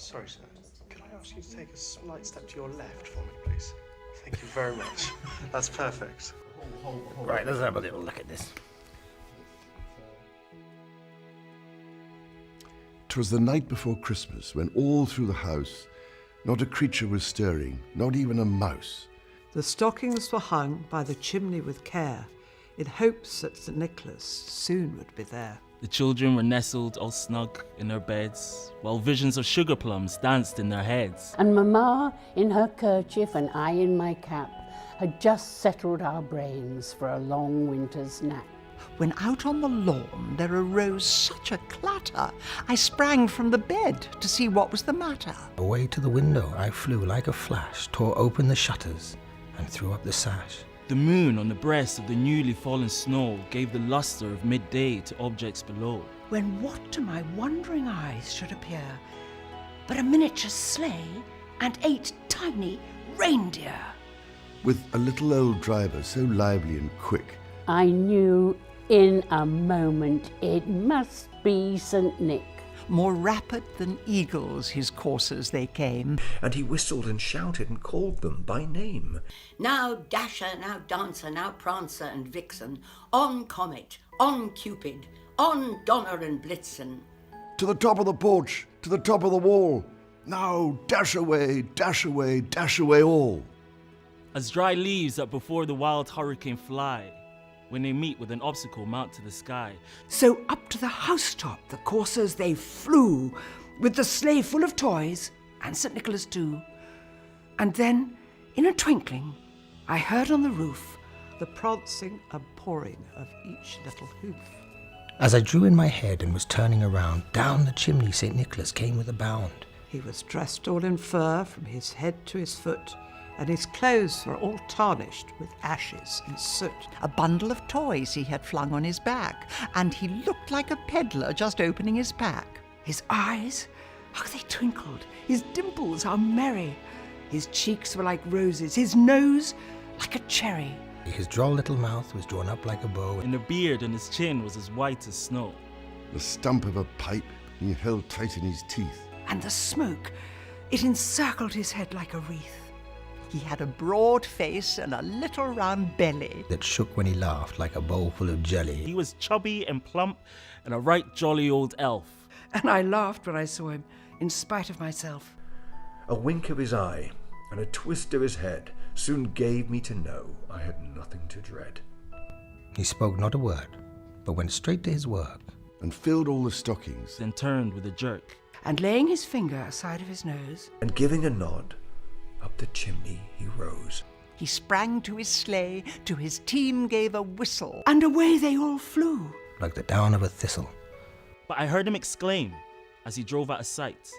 Sorry, sir. Could I ask you to take a slight step to your left for me, please? Thank you very much. That's perfect. Right, let's have a little look at this. 'Twas the night before Christmas, when all through the house not a creature was stirring, not even a mouse. The stockings were hung by the chimney with care, in hopes that St. Nicholas soon would be there. The children were nestled all snug in their beds, while visions of sugar plums danced in their heads. And Mamma, in her kerchief and I in my cap, had just settled our brains for a long winter's nap. When out on the lawn there arose such a clatter, I sprang from the bed to see what was the matter. Away to the window I flew like a flash, tore open the shutters and threw up the sash. The moon on the breast of the newly fallen snow gave the lustre of midday to objects below. When what to my wondering eyes should appear but a miniature sleigh and 8 tiny reindeer. With a little old driver so lively and quick, I knew in a moment it must be St. Nick. More rapid than eagles his coursers they came. And he whistled and shouted and called them by name. Now Dasher, now Dancer, now Prancer and Vixen, on Comet, on Cupid, on Donner and Blitzen. to the top of the porch, to the top of the wall. Now dash away, dash away, dash away all. As dry leaves that before the wild hurricane fly, when they meet with an obstacle mount to the sky. So up to the housetop the coursers they flew, with the sleigh full of toys, and St. Nicholas too. And then, in a twinkling, I heard on the roof the prancing and pawing of each little hoof. As I drew in my head and was turning around, down the chimney St. Nicholas came with a bound. He was dressed all in fur from his head to his foot, and his clothes were all tarnished with ashes and soot. A bundle of toys he had flung on his back, and he looked like a peddler just opening his pack. His eyes, how they twinkled, his dimples, how merry. His cheeks were like roses, his nose like a cherry. His droll little mouth was drawn up like a bow, And the beard on his chin was as white as snow. The stump of a pipe he held tight in his teeth. And the smoke, it encircled his head like a wreath. He had a broad face and a little round belly. that shook when he laughed like a bowl full of jelly. He was chubby and plump and a right jolly old elf. And I laughed when I saw him, in spite of myself. A wink of his eye and a twist of his head soon gave me to know I had nothing to dread. He spoke not a word, but went straight to his work. And filled all the stockings. Then turned with a jerk. And laying his finger aside of his nose, And giving a nod, up the chimney he rose. He sprang to his sleigh, to his team gave a whistle. and away they all flew. Like the down of a thistle. But I heard him exclaim as he drove out of sight.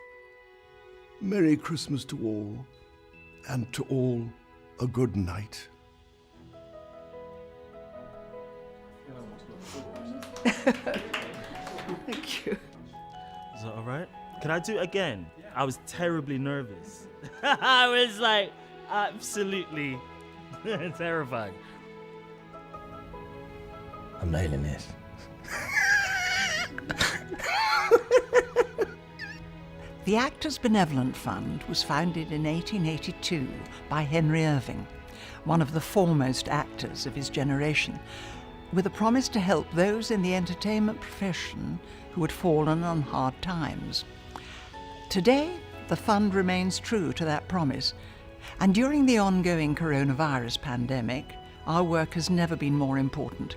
Merry Christmas to all, and to all a good night. Thank you. Is that all right? Can I do it again? I was terribly nervous. I was like absolutely terrified. I'm nailing this. The Actors Benevolent Fund was founded in 1882 by Henry Irving, one of the foremost actors of his generation, with a promise to help those in the entertainment profession who had fallen on hard times. Today, the fund remains true to that promise, and during the ongoing coronavirus pandemic, our work has never been more important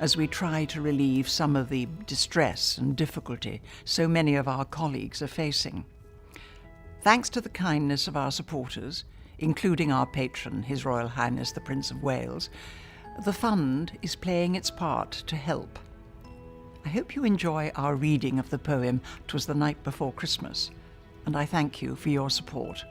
as we try to relieve some of the distress and difficulty so many of our colleagues are facing. Thanks to the kindness of our supporters, including our patron, His Royal Highness the Prince of Wales, the fund is playing its part to help. I hope you enjoy our reading of the poem "'Twas the Night Before Christmas," and I thank you for your support.